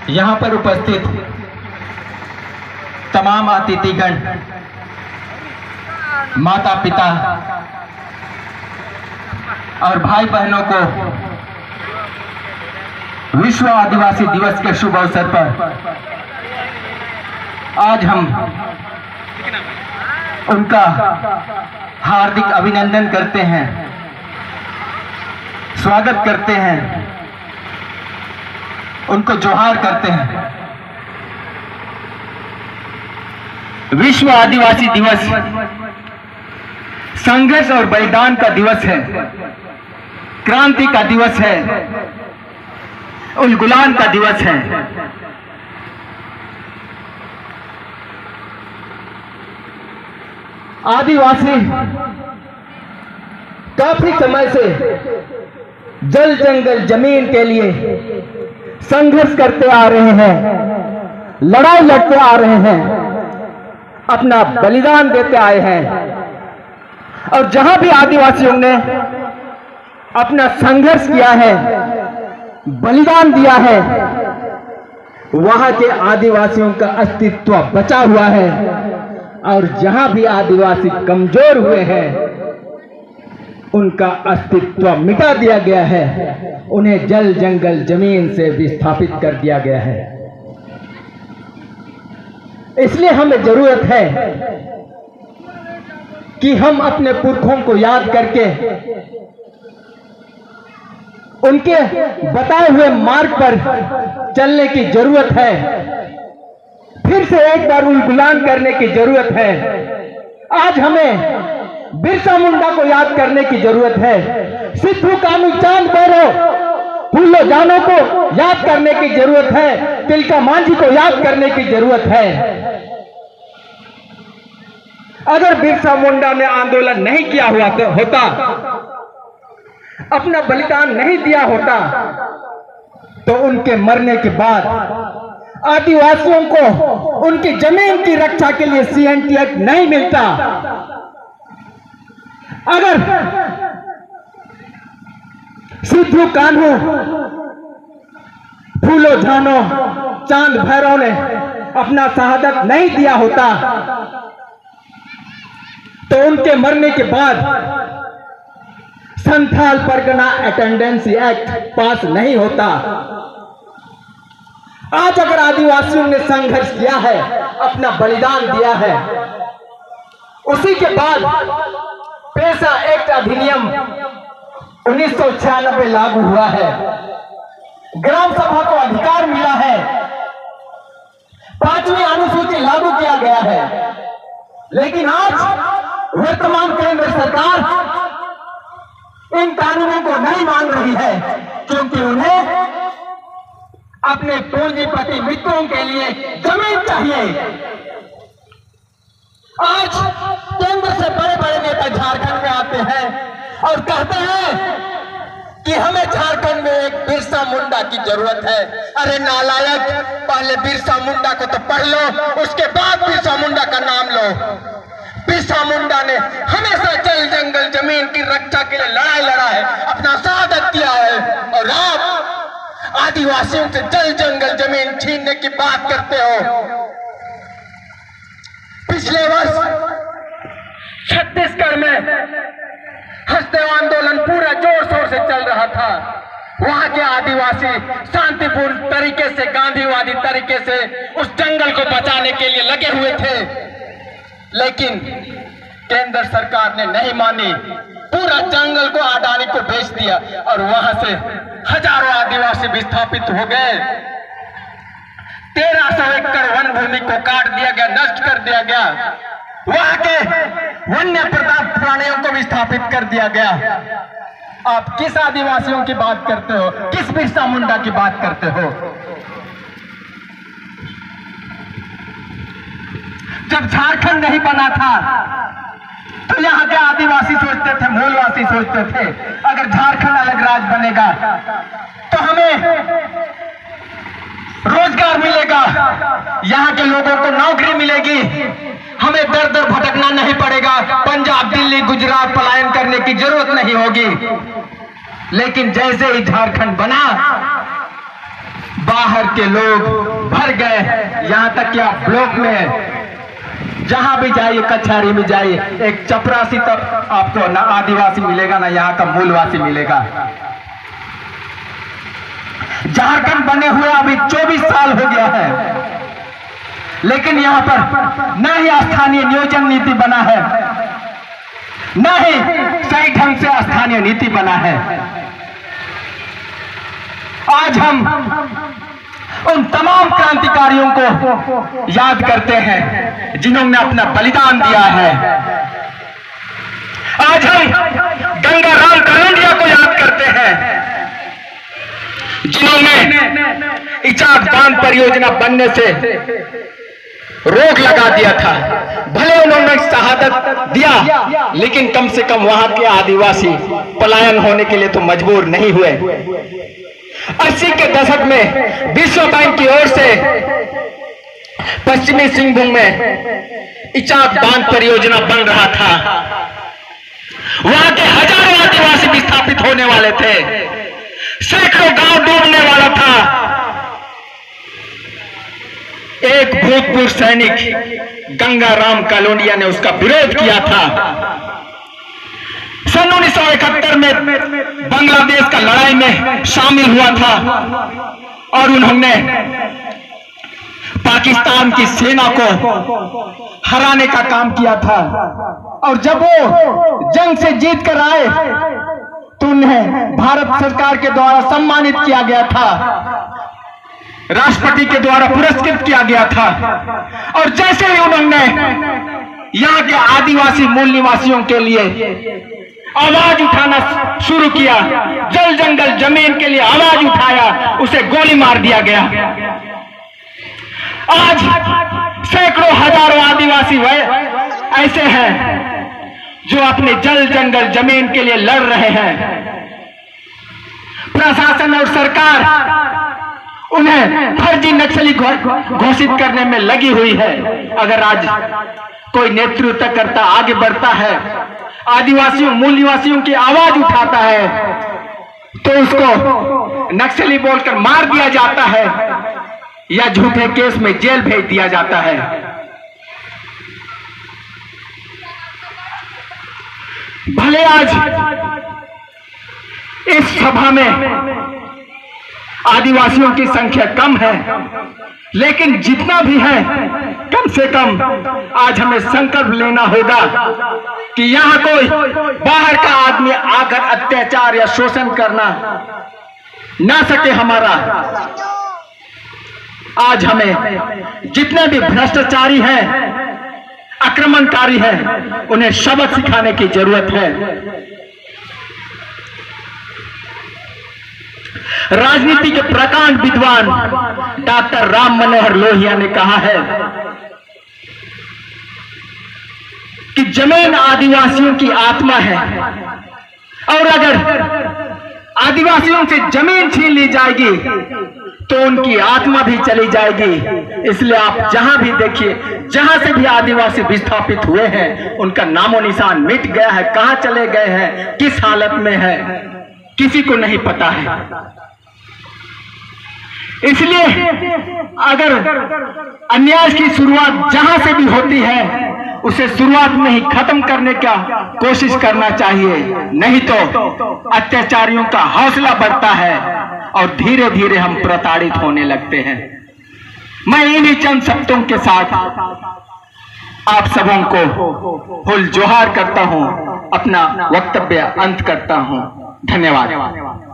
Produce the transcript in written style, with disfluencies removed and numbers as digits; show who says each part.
Speaker 1: यहाँ पर उपस्थित तमाम अतिथिगण, माता पिता और भाई बहनों को विश्व आदिवासी दिवस के शुभ अवसर पर आज हम उनका हार्दिक अभिनंदन करते हैं, स्वागत करते हैं, उनको जोहार करते हैं। विश्व आदिवासी दिवस संघर्ष और बलिदान का दिवस है, क्रांति का दिवस है, उलगुलान का दिवस है। आदिवासी काफी समय से जल जंगल जमीन के लिए संघर्ष करते आ रहे हैं, लड़ाई लड़ते आ रहे हैं, अपना बलिदान देते आए हैं। और जहां भी आदिवासियों ने अपना संघर्ष किया है, बलिदान दिया है, वहां के आदिवासियों का अस्तित्व बचा हुआ है। और जहां भी आदिवासी कमजोर हुए हैं, उनका अस्तित्व मिटा दिया गया है, उन्हें जल जंगल जमीन से विस्थापित कर दिया गया है। इसलिए हमें जरूरत है कि हम अपने पुरखों को याद करके उनके बताए हुए मार्ग पर चलने की जरूरत है। फिर से एक बार उलगुलान करने की जरूरत है। आज हमें बिरसा मुंडा को याद करने की जरूरत है। सिद्धू कानू चांद भैरव फूलो जानो को याद करने की जरूरत है। तिलका मांझी को याद करने की जरूरत है। अगर बिरसा मुंडा ने आंदोलन नहीं किया हुआ होता, अपना बलिदान नहीं दिया होता, तो उनके मरने के बाद आदिवासियों को उनकी जमीन की रक्षा के लिए CNT एक्ट नहीं मिलता। अगर सिद्धू कान्हू फूलो झानो चांद भैरव ने अपना शहादत नहीं दिया होता, तो उनके मरने के बाद संथाल परगना अटेंडेंसी एक्ट पास नहीं होता। आज अगर आदिवासियों ने संघर्ष किया है, अपना बलिदान दिया है, उसी के बाद पेशा एक्ट अधिनियम 1996 लागू हुआ है, ग्राम सभा को अधिकार मिला है, 5वीं अनुसूची लागू किया गया है। लेकिन आज वर्तमान केंद्र सरकार इन कानूनों को नहीं मान रही है, क्योंकि उन्हें अपने पूंजीपति मित्रों के लिए जमीन चाहिए। आज केंद्र से बड़े बड़े नेता झारखंड में आते हैं और कहते हैं कि हमें झारखंड में एक बिरसा मुंडा की जरूरत है। अरे नालायक, पहले बिरसा मुंडा को तो पढ़ लो, उसके बाद बिरसा मुंडा का नाम लो। बिरसा मुंडा ने हमेशा जल जंगल जमीन की रक्षा के लिए लड़ाई लड़ा है, अपना शहादत किया है। और आप आदिवासियों से जल जंगल जमीन छीनने की बात करते हो। पिछले वर्ष छत्तीसगढ़ में हस्तेव आंदोलन पूरा जोर शोर से चल रहा था। वहां के आदिवासी शांतिपूर्ण तरीके से, गांधीवादी तरीके से उस जंगल को बचाने के लिए लगे हुए थे, लेकिन केंद्र सरकार ने नहीं मानी, पूरा जंगल को अडानी को बेच दिया और वहां से हजारों आदिवासी विस्थापित हो गए। 1300 एकड़ वन भूमि को काट दिया गया, नष्ट कर दिया गया। वहां के वन्य प्राणियों को विस्थापित कर दिया गया। आप किस आदिवासियों की बात करते हो? किस बिरसा मुंडा की बात करते हो? जब झारखंड नहीं बना था तो यहाँ के आदिवासी सोचते थे, मूलवासी सोचते थे, अगर झारखंड अलग राज्य बनेगा तो हमें रोजगार मिलेगा, यहाँ के लोगों को नौकरी मिलेगी, हमें दर दर भटकना नहीं पड़ेगा, पंजाब, दिल्ली, गुजरात पलायन करने की जरूरत नहीं होगी। लेकिन जैसे ही झारखंड बना, बाहर के लोग भर गए, यहाँ तक कि आप ब्लॉक में जहां भी जाइए, कचहरी में जाइए, एक चपरासी तक आपको ना आदिवासी मिलेगा ना यहाँ का मूलवासी मिलेगा। झारखंड बने हुए अभी 24 साल हो गया है, लेकिन यहाँ पर न ही स्थानीय नियोजन नीति बना है, न ही सही ढंग से स्थानीय नीति बना है। आज हम उन तमाम क्रांतिकारियों को याद करते हैं जिन्होंने अपना बलिदान दिया है। आज हम गंगा राम कलोंडिया को याद करते हैं जिन्होंने इचाक बांध परियोजना बनने से रोक लगा दिया था। भले उन्होंने शहादत दिया, लेकिन कम से कम वहां के आदिवासी पलायन होने के लिए तो मजबूर नहीं हुए। 80 के दशक में विश्व बैंक की ओर से पश्चिमी सिंहभूम में इचाक बांध परियोजना बन रहा था। वहां के हजारों आदिवासी विस्थापित होने वाले थे, सैकड़ों गांव डूबने वाला था। एक भूतपूर्व सैनिक गंगा राम कलोंडिया ने उसका विरोध किया था। सन 1971 में बांग्लादेश का लड़ाई में शामिल हुआ था और उन्होंने पाकिस्तान की सेना को हराने का काम किया था। और जब वो जंग से जीत कर आए तो उन्हें भारत सरकार के द्वारा सम्मानित किया गया था, राष्ट्रपति के द्वारा पुरस्कृत किया गया था। और जैसे ही उन्होंने यहाँ के आदिवासी मूल निवासियों के लिए आवाज उठाना शुरू किया, जल जंगल जमीन के लिए आवाज उठाया, उसे गोली मार दिया गया। आज सैकड़ों हजारों आदिवासी ऐसे हैं जो अपने जल जंगल जमीन के लिए लड़ रहे हैं। प्रशासन और सरकार उन्हें फर्जी नक्सली घोषित करने में लगी हुई है। अगर आज कोई नेतृत्व करता आगे बढ़ता है, आदिवासियों मूल निवासियों की आवाज उठाता है, तो उसको नक्सली बोलकर मार दिया जाता है या झूठे केस में जेल भेज दिया जाता है। भले आज इस सभा में आदिवासियों की संख्या कम है, लेकिन जितना भी है कम से कम आज हमें संकल्प लेना होगा कि यहाँ कोई बाहर का आदमी आकर अत्याचार या शोषण करना ना सके हमारा। आज हमें जितने भी भ्रष्टाचारी हैं, आक्रमणकारी हैं, उन्हें सबक सिखाने की जरूरत है। राजनीति के प्रकांड विद्वान डॉक्टर राम मनोहर लोहिया ने कहा है कि जमीन आदिवासियों की आत्मा है और अगर आदिवासियों से जमीन छीन ली जाएगी तो उनकी आत्मा भी चली जाएगी। इसलिए आप जहां भी देखिए, जहां से भी आदिवासी विस्थापित हुए हैं, उनका नामो निशान मिट गया है। कहां चले गए हैं, किस हालत में है, किसी को नहीं पता है। इसलिए अगर अन्याय की शुरुआत जहां से भी होती है, उसे शुरुआत में ही खत्म करने का कोशिश करना चाहिए, नहीं तो अत्याचारियों का हौसला बढ़ता है और धीरे धीरे हम प्रताड़ित होने लगते हैं। मैं इन्हीं चंद शब्दों के साथ आप सबों को हुल जोहार करता हूं, अपना वक्तव्य अंत करता हूं। धन्यवाद।